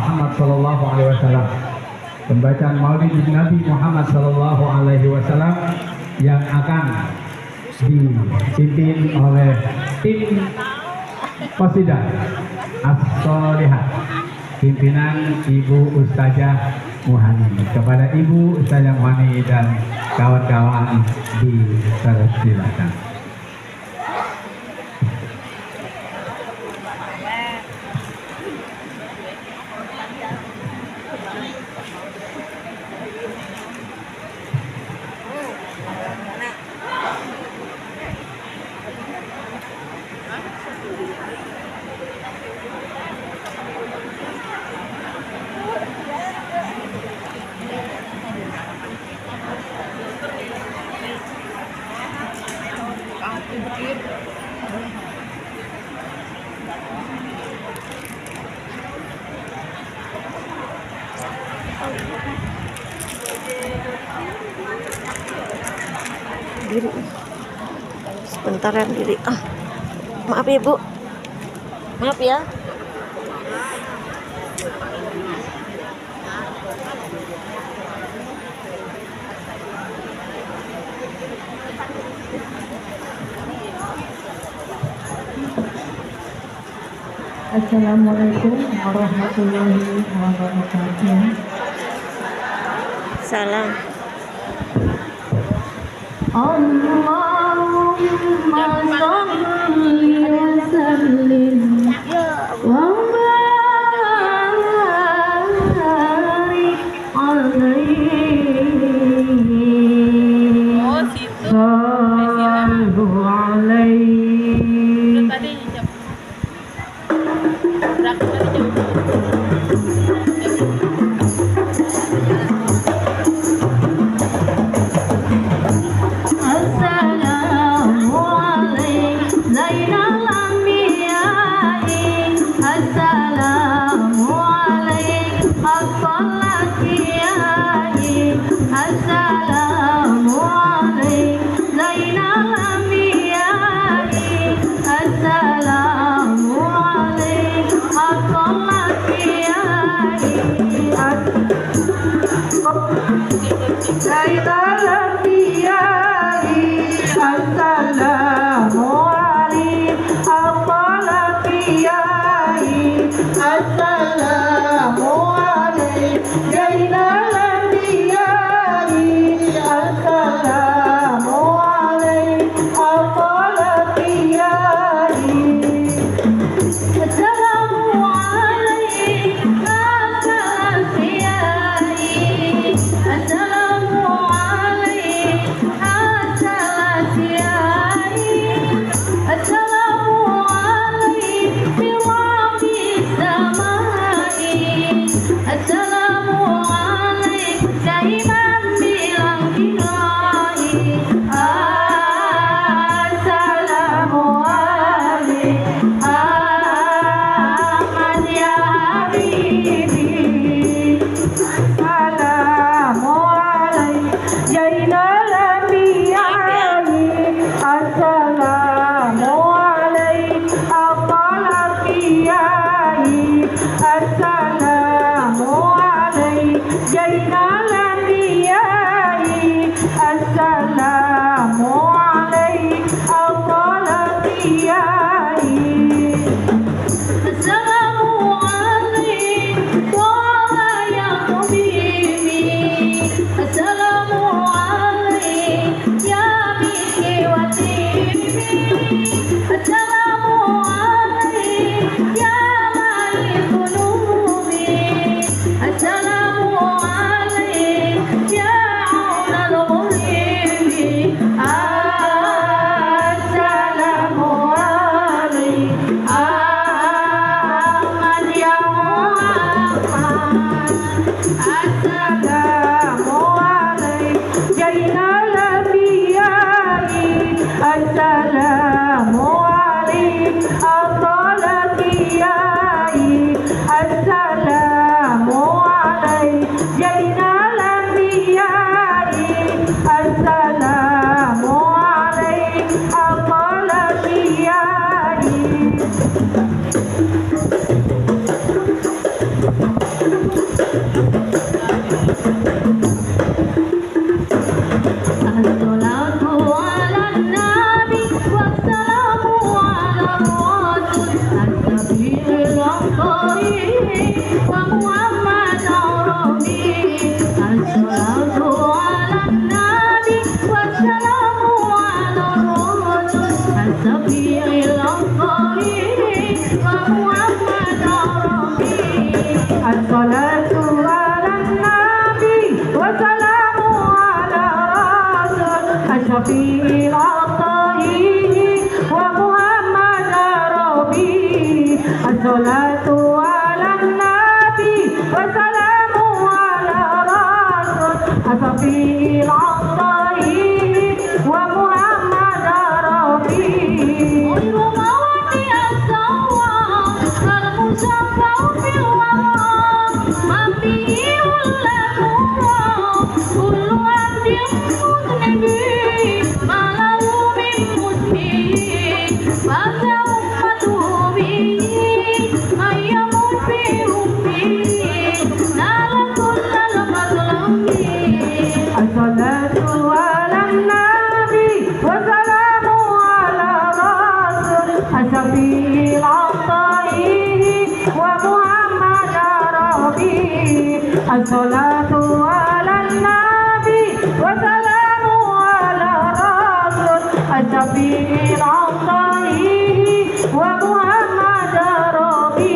Muhammad Sallallahu Alaihi Wasallam. Pembacaan Maulid Nabi Muhammad Sallallahu Alaihi Wasallam yang akan dipimpin oleh tim Qasidah As-Solihat, pimpinan Ibu Ustazah Muhani. Kepada Ibu Ustazah Muhani dan kawan-kawan dipersilakan. Diri sebentaran diri. Maaf ya Bu, maaf ya. Assalamualaikum warahmatullahi wabarakatuh. Salam. Allahumma sholli wa sallim wa barik alaihi. Sallu alaihi. Assalamualaikum As-salatu ala nabi wassalamu ala rasul as-sabil al-qarib wa Muhammad Arabi. As-salatu ala nabi wassalamu ala rasul as-sabil al-qarib wa Muhammad Arabi. As-salatu ala nabi wassalamu ala rasul as-sabil al-qarib wa Muhammad Arabi. As-salatu ala nabi wassalamu ala rasul as-sabil al-qarib wa Muhammad Arabi. As-salatu ala nabi wassalamu ala rasul as-sabil al-qarib wa Muhammad Arabi. As-salatu ala nabi wassalamu ala rasul as-sabil al-qarib wa Muhammad Arabi.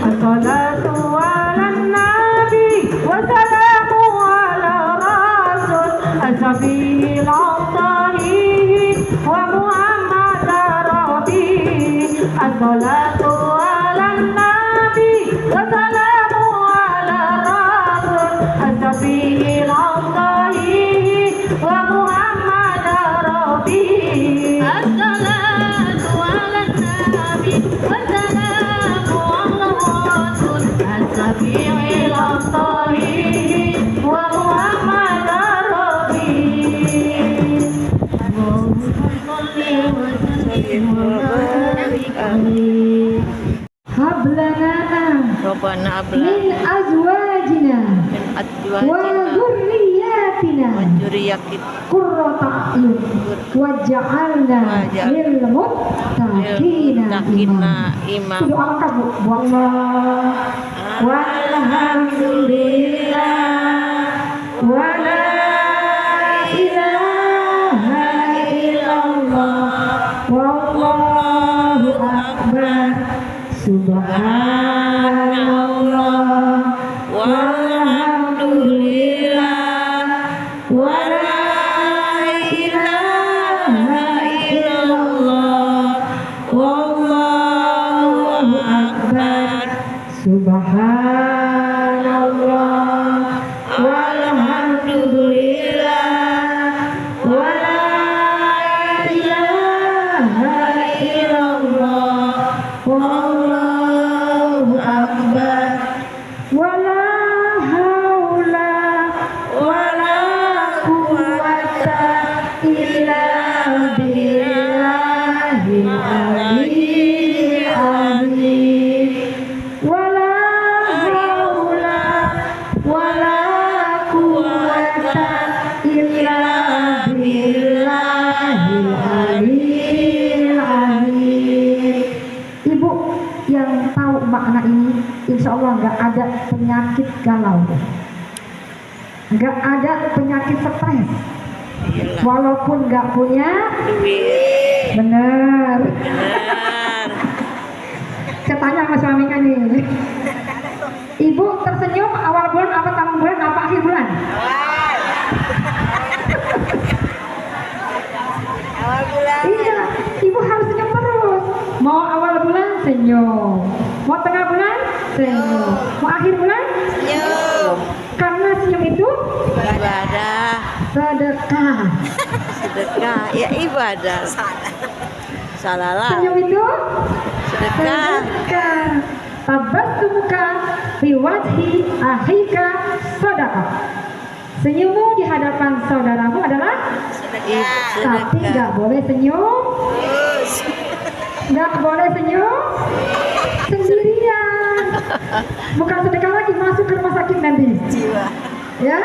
As-salatu ala nabi wassalamu ala rasul as-sabil al-qarib wa Muhammad Arabi. As-salatu ala nabi wassalamu ala rasul as-sabil al-qarib wa Muhammad Arabi. As-salatu ala nabi wassalamu ala rasul as-sabil al-qarib wa Muhammad Arabi. Hablana Rabbana min azwajina wa adwajina dhurriyyatina juriyakit qurrata a'yun waj'alna lil muttaqina imam. Itu doa kamu. Wallah walhamdulillah wa la ilaha illallah wallahu akbar subhanallah walhamdulillah wa la ilaha illallah wallahu akbar subhanallah walhamdulillah wa la ilaha illallah wallahu akbar wa la haula wa la quwwata illa billahil aliyyil azim wa la haula wa la quwwata illa billahil aliyyil azim. Ibu yang tahu makna ini, insya Allah nggak ada penyakit galau, nggak ada penyakit stres, walaupun nggak punya Duit. bener. Benar. Saya tanya sama suaminya nih, ibu tersenyum awal bulan apa tengah bulan apa akhir bulan? Awal bulan. Iya, ibu harus senyum terus. Mau awal bulan senyum, mau tengah bulan senyum, mau akhir bulan Senyum. karena senyum itu Ibadah. sedekah. Sedekah. Ya ibadah. Salah lah. Senyum itu Sedekah. sedekah. Tabassumuka fi wajhi akhika sedekah. Senyummu di hadapan saudaramu adalah tapi nggak boleh senyum. Nggak boleh senyum sendirian. Bukan sedekah lagi, masuk ke rumah sakit nanti. Jiwa. Ya.